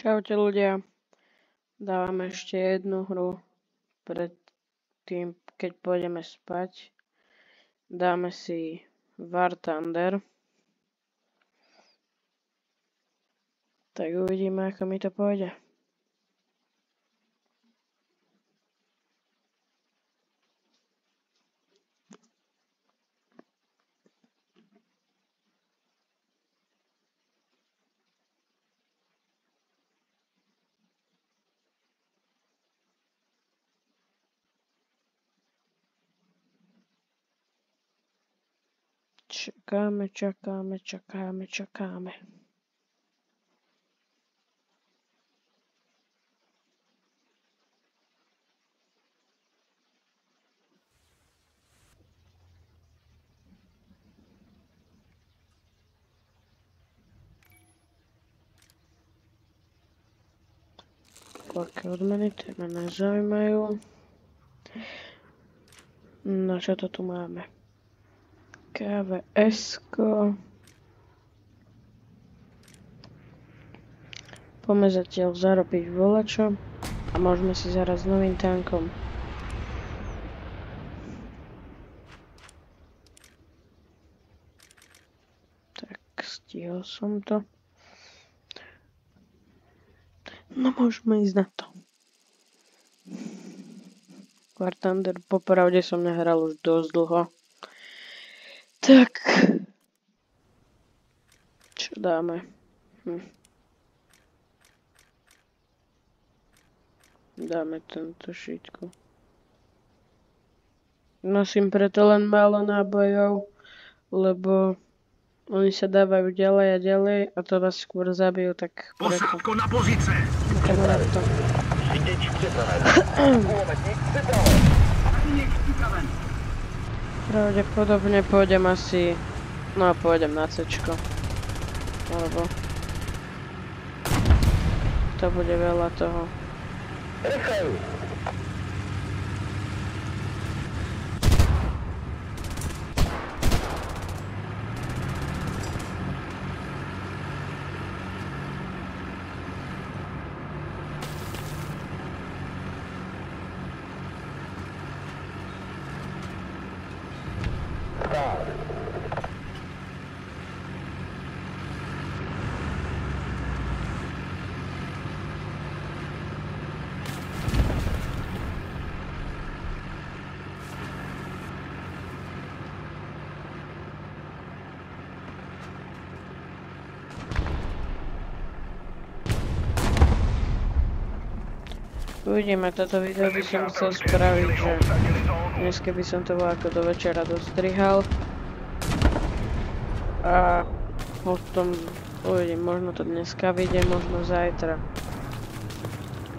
Čaute ľudia, dávame ešte jednu hru pred tým, keď pôjdeme spať. Dáme si War Thunder. Tak uvidíme, ako mi to pôjde. Čakáme. Koľké odmeny, tie ma nezaujímajú. No čo to tu máme? KVS-ko. Poďme zatiaľ zarobiť volačo a môžeme si zahrať s novým tankom. Tak, stihol som to. No môžeme ísť na to. War Thunder popravde som nehral už dosť dlho. Tak. Čo dáme? Dáme tento šítku. Nosím preto len málo nábojov, lebo oni sa dávajú ďalej a ďalej a to vás skôr zabijú, tak preto. Posádko na pozice! To. Řidič připraven. Kulometník připraven. Hrdinník připraven. Pravdepodobne pôjdem asi... No pôjdem na C-čko. Alebo... To bude veľa toho. Rychlej! Uvidíme, toto video by som chcel spraviť, že dnes by som to bol ako do večera dostrihal. A potom uvidím, možno to dneska vyjde, možno zajtra.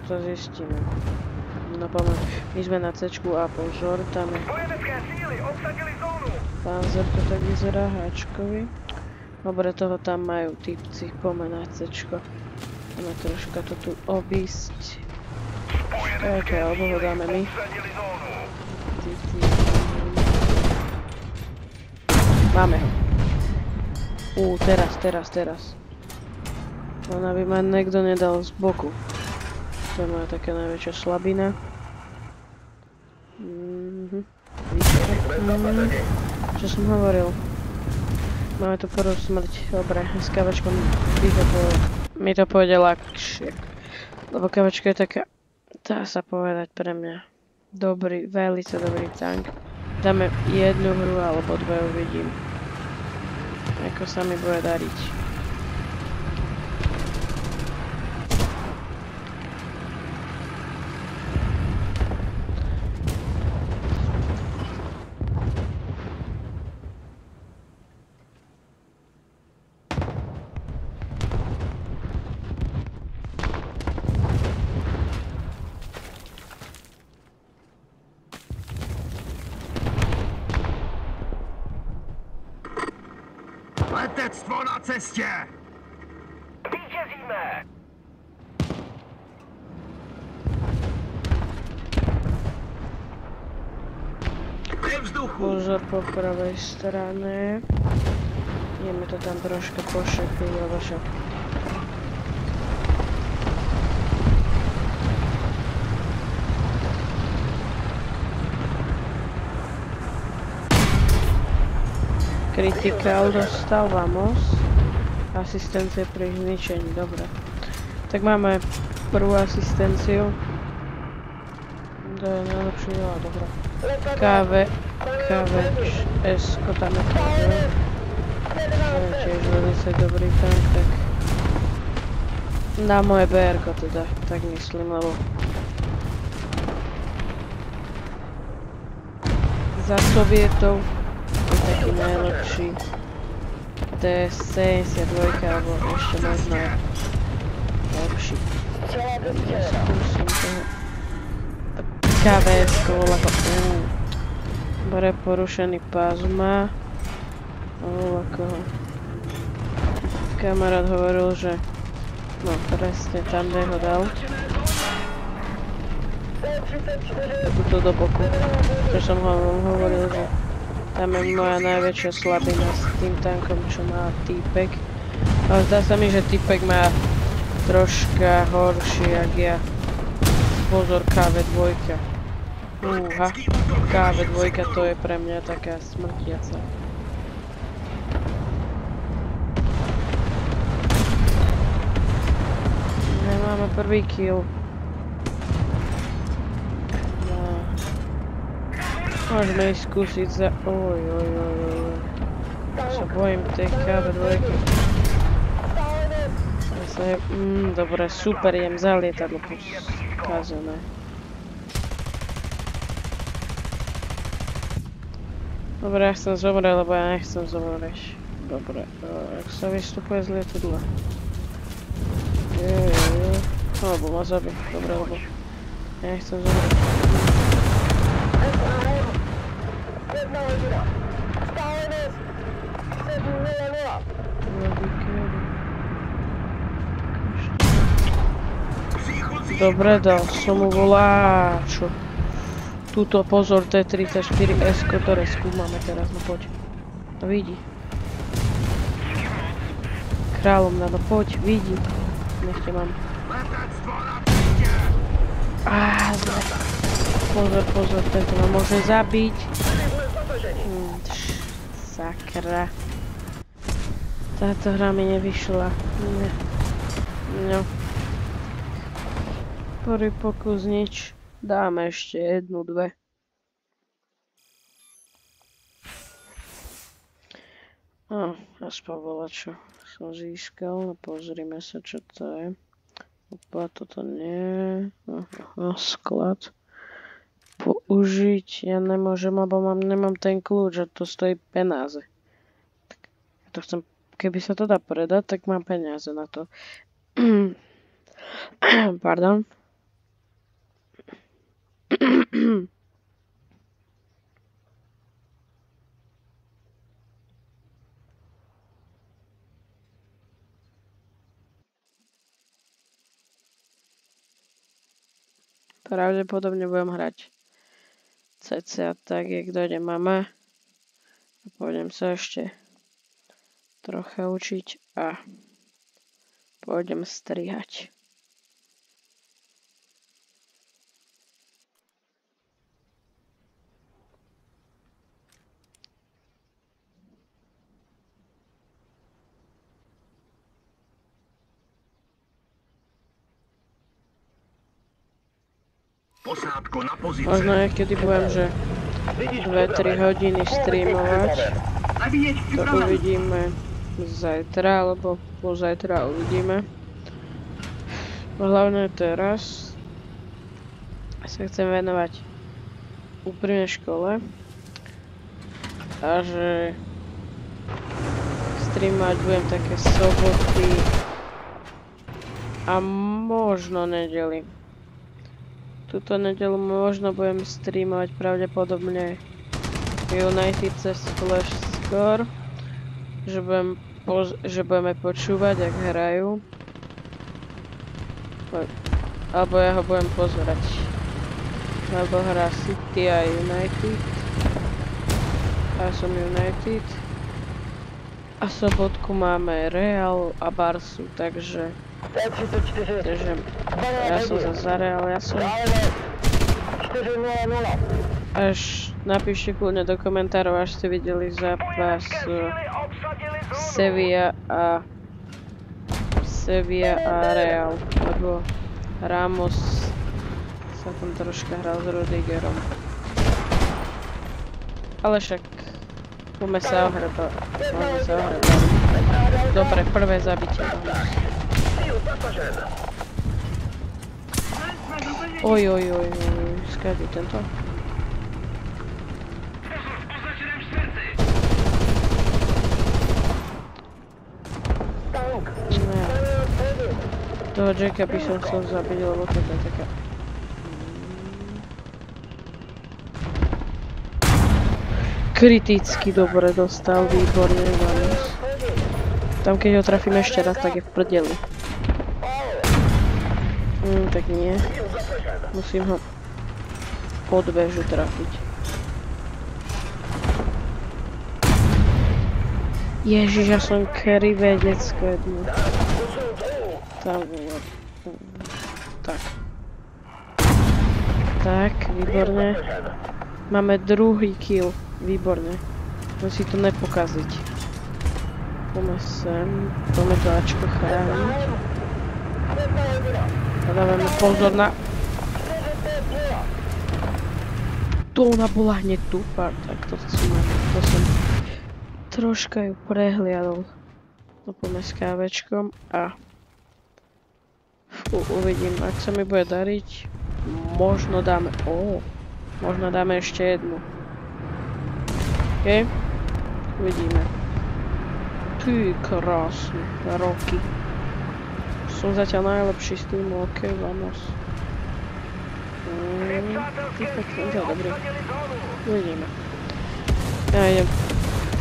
To zistíme. No poďme, my sme na C-čku a pozor, tam je... Panzer to tak vyzerá, háčkovi. Dobre, toho tam majú typci, poďme na C-čko. Poďme troška to tu obísť. Ok, alebo ho dáme my. Máme ho. Teraz. Ona by ma niekto nedal z boku. To je moja taká najväčšia slabina. Čo som hovoril? Máme tu prvú smrť. Dobre, s kavačkom mi to pôjde ľahšie. Lebo kavačka je taká... Dá sa povedať pre mňa. Dobrý, veľmi dobrý tank. Dáme jednu hru alebo dve, uvidím. Ako sa mi bude dariť. Letectvo na cestě! Vítězíme! Ve vzduchu! Pozor po pravej strane. Ideme to tam troška pošepiť, lebo však Critical dostal, vamos. Asistencia pri zničení, dobre. Tak máme prvú asistenciu. To je najlepšie veľa, dobre. KVS-ko tam je to. To je tiež veľmi dobrý tank, tak... Na moje BR-ko teda, tak myslím, lebo... Za Sovietov je taký najlepší TS-72 alebo ešte možno lepší. Ja skúsim toho KVS-ko volá ho Dobre, porušený pás má volá koho kamarát hovoril, že no presne tam, kde ho dal tuto do boku, čo som hovoril, že tam je moja najväčšia slabina s tým tankom, čo má týpek. Ale zdá sa mi, že týpek má troška horší, jak ja. Pozor, KV2. KV2 to je pre mňa taká smrtiaca. Nemáme prvý kill. Môžeme ísť skúsiť za... Sa bojím tej KV2. Dobre, super, idem za lietadlo pokazené. Dobre, ja chcem zomrieť, lebo ja nechcem zomrieť. Dobre, ak sa vystupuje z lietadla. Alebo ma zabij, dobre, lebo ja nechcem zomrieť. Dobre, dal som mu voláčo. Tuto pozor, T-34S, ktoré skúmame teraz, no poď. No vidí. Kráľom na no poď, vidí. Nechte mám. Zle. Pozor, tento ma môže zabiť. Sakra. Táto hra mi nevyšla. No. Prvý pokus nič. Dáme ešte jednu, dve. Aspoň volačo som získal. Pozrime sa, čo to je. Opa, toto nie. Sklad. Použiť. Ja nemôžem, lebo nemám ten kľúč a to stojí penáze. Tak, ja to chcem, keby sa to dá predať, tak mám peniaze na to. Pardon. Pravdepodobne budem hrať cca tak, jak dojde mama. A pôjdem sa ešte trocha učiť a pôjdem strihať. Posádko na pozície. Možno niekedy budem, že 2-3 hodiny streamovať. To uvidíme zajtra, alebo pozajtra uvidíme. Hlavne teraz sa chcem venovať úprimne škole. A že streamovať budem také soboty a možno nedely. Túto nedeľu možno budem streamovať pravdepodobne United cez Flash Score, že budeme počúvať, ak hrajú. Alebo ja ho budem pozerať. Lebo hrá City a United. Ja som United. A sobotku máme Real a Barsu, takže ja som za Real, ja som... Až napíšte kľudne do komentárov, až ste videli zápas Sevilla a Real, lebo Ramos sa tam troška hral s Rudigerom. Ale však poďme sa ohrebať. Dobre, prvé zabitie. Oj, skáďu tento. Ne. Toho Jacka by som chcel zabiť, lebo toto je taká... Kriticky dobre dostal, výborne, Ramos. Tam keď ho trafím ešte raz, tak je v prdeli. Tak nie. Musím ho pod väžu trafiť. Ježiš, ja som krivé decko jedno. Tam bolo. Tak. Tak, výborne. Máme druhý kill. Výborne. Musím si to nepokaziť. Poďme sem. Poďme to Ačko chrániť. A dávame pozor na... Tu ona bola hneď tu. Tak to som troška ju prehliadol. No poďme s kávečkom a... Uvidím, ak sa mi bude dariť. Možno dáme... Možno dáme ešte jednu. OK? Uvidíme. Ty krásny, roky. Som zatiaľ najlepší s tým, OK, vamos. Ty pekne, dobrý. Uvidíme. Ja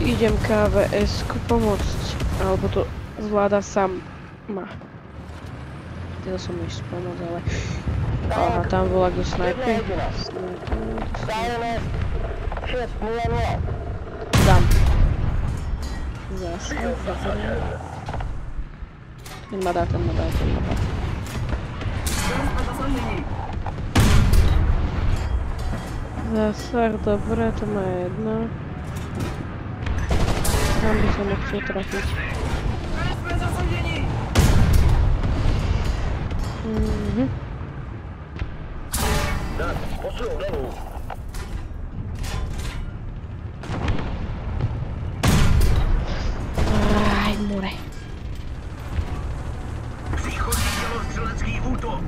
idem KVS-ku pomôcť, alebo to zvláda sám ma. Chcel som ísť pomôcť, ale... Aha, tam bola kto snajper. Dám. Zase, ten ma dá. Zasah, dobre, to má jedno. Tam by som ho chcel trafiť. Aj, more. Příchodní dělostřelecký útok.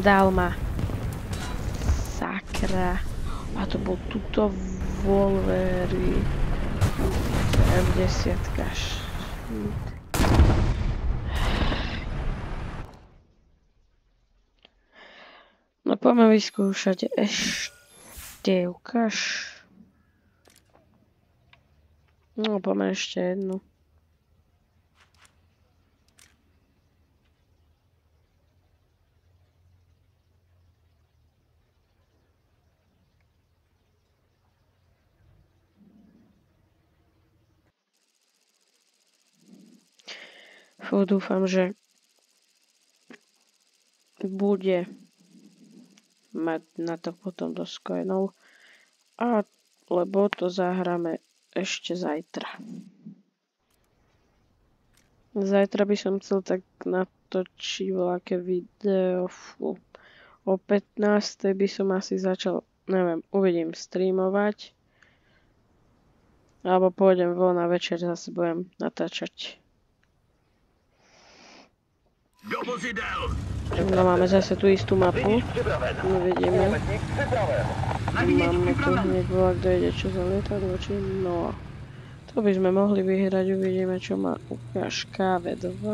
Dal ma. Sakra. A to bol tuto Wolverine. F10. No poďme vyskúšať ešte, ukáž. No poďme ešte jednu. Dúfam, že bude mať na to potom dosť coinov, lebo to zahráme ešte zajtra. Zajtra by som chcel tak natočiť veľké video. O 15. by som asi začal, neviem, uvidím, streamovať. Alebo pôjdem von a večer zase budem natáčať. Do vozidel! No máme zase tú istú mapu. Uvidíme. Máme tu hneď volá, kto ide čo za lietadlo, či no. To by sme mohli vyhrať, uvidíme čo má ukáž KV2.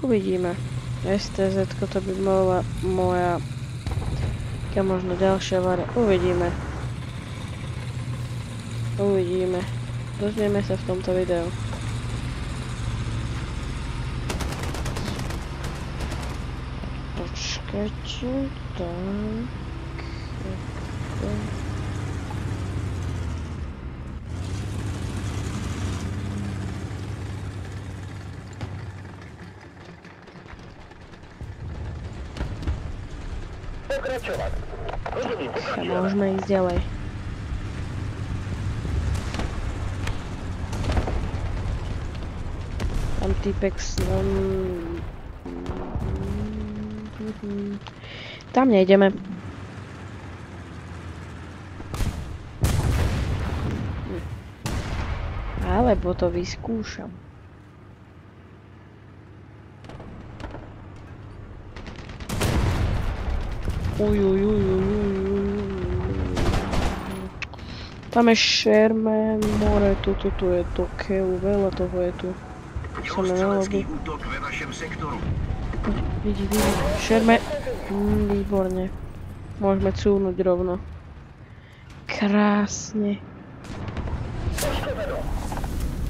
Uvidíme. STZ to by bola moja možno ďalšia varia. Uvidíme. Dozvieme sa v tomto videu. Počkajte, tak... A môžeme ísť ďalej. Tam týpek s... Tam nejdeme. Alebo to vyskúšam. Tam je Sherman, more, tu je to keľu, veľa toho je tu. Dělostřelecký útok ve vašem sektoru. Vidí. Sherman, výborne. Môžeme cúvnuť rovno. Krásne.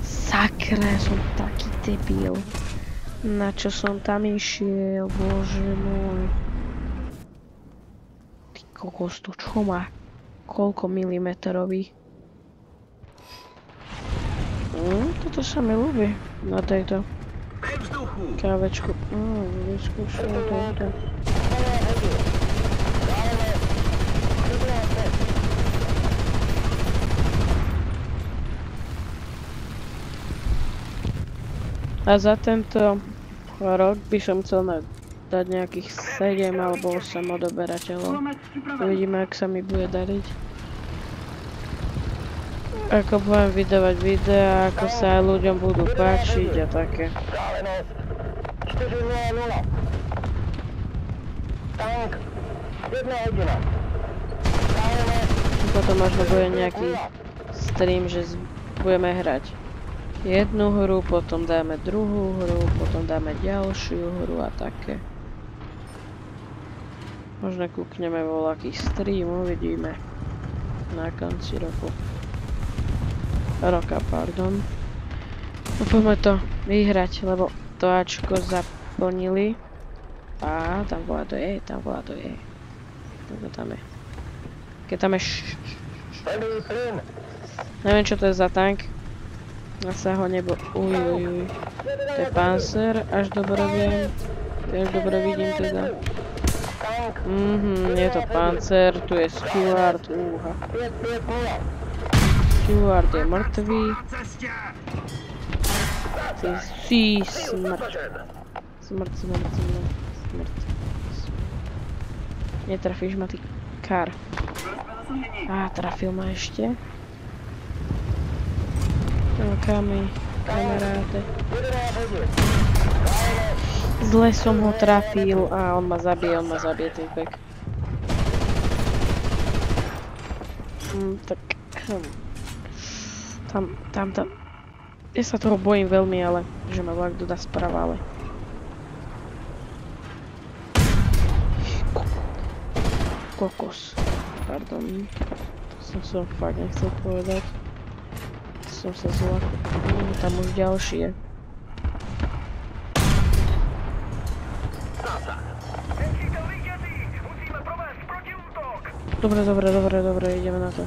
Sakra, som taký debil. Na čo som tam išiel, bože môj. Ty kokos, to čo má? Koľko milimetrový? Toto sa mi ľúbi na tejto kávečku. Vyskúšam toto. A za tento rok by som chcel dať nejakých 7 alebo 8 odoberateľov. Uvidíme, ak sa mi bude dariť. Ako budem vydávať videá, ako sa aj ľuďom budú páčiť a také. Potom možno bude nejaký stream, že budeme hrať jednu hru, potom dáme druhú hru, potom dáme ďalšiu hru a také. Možno kúkneme voľaký stream, uvidíme na konci roku. Roka, pardon. Poďme to vyhrať, lebo to Ačko zaplnili. A tam bola to je. Toto tam je. Keď tam je neviem, čo to je za tank. Ja sa ho nebo... Uj. To je Panzer, až dobre viem. Až dobre vidím teda. Je to Panzer, tu je Stuart, Stuart je mŕtvý. Ty si smrť. Smrť. Netrafíš ma, ty kar. Trafil ma ešte. Kamaráde. Zle som ho trafil a on ma zabije týpek. Tak... Tam. Ja sa toho bojím veľmi, ale že ma vlak dodá sprava, ale... Kokos. Pardon. To som fakt nechcel povedať. Som sa zla... Tam už ďalší je. Dobre, ideme na to.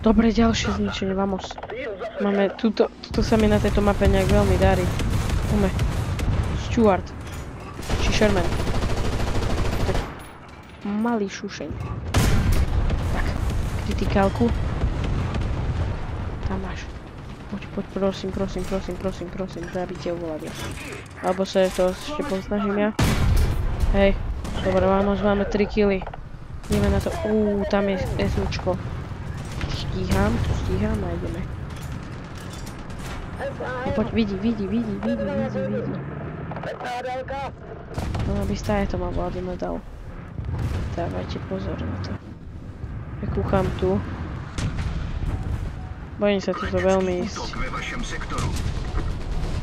Dobre, ďalšie zničenie, vamos. Máme, tuto sa mi na tejto mape nejak veľmi darí. Poďme. Stuart. Či Sherman. Tak. Malý šušeň. Tak, kritikálku. Tam máš. Poď, prosím, zabite ovládne. Alebo sa to ešte posnažím ja. Hej, dobre, máme 3 killy. Ideme na to. Tam je SUčko. Stíham a ideme. Poď, vidí. No, aby stále to ma vládu nedal. Dávajte pozor na to. Ja kúcham tu. Bojím sa tu veľmi ísť.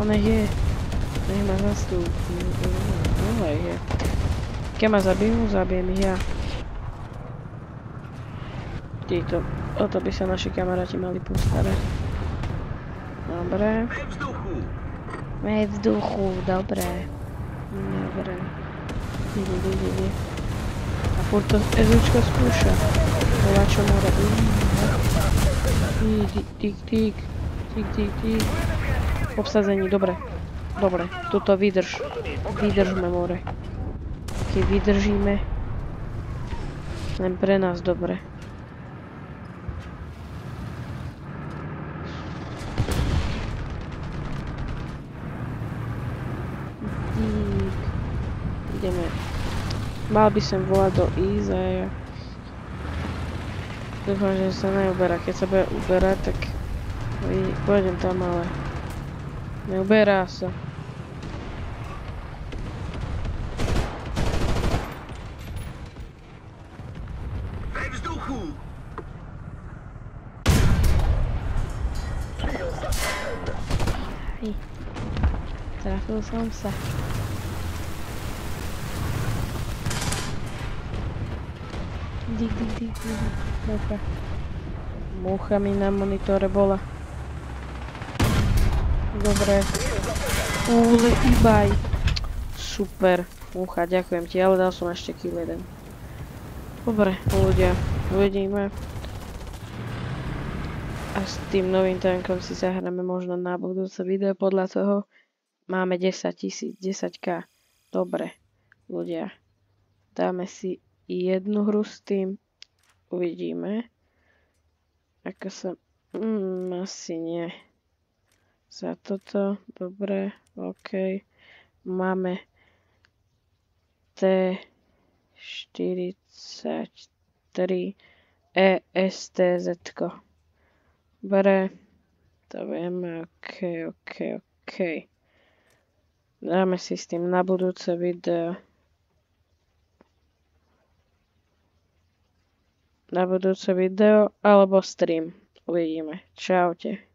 Ona je. Nech ma zastúpi. Je. Keď ma zabijem ich ja. Títo. O to by sa naši kamaráti mali postarať. Dobre. Ve vzduchu, dobre. Ide. A furt to SUčko skúša. Volá čo more. Tík. Obsazení, dobre. Dobre, tuto vydrž. Vydržme, more. Keď vydržíme, len pre nás dobre. Dík. Ideme. Mal by som volať do Izaja. Dúfam, že sa neuberá. Keď sa bude uberať, tak pôjdem tam, ale neuberá sa. Ve vzduchu! Hej. Trafil som sa. Dík. Mucha. Mucha mi na monitore bola. Dobre. Letí. Super. Mucha, ďakujem ti, ale dal som ešte kill jeden. Dobre, ľudia, uvidíme. A s tým novým tankom si zahráme možno na budúce video, podľa toho máme 10 000, 10k. Dobre, ľudia, dáme si jednu hru s tým, uvidíme. Ako sa... asi nie. Za toto, dobre, OK. Máme T43 ESTZ. Dobre, to vieme, OK. Dáme si s tým na budúce video. Alebo stream. Uvidíme. Čaute.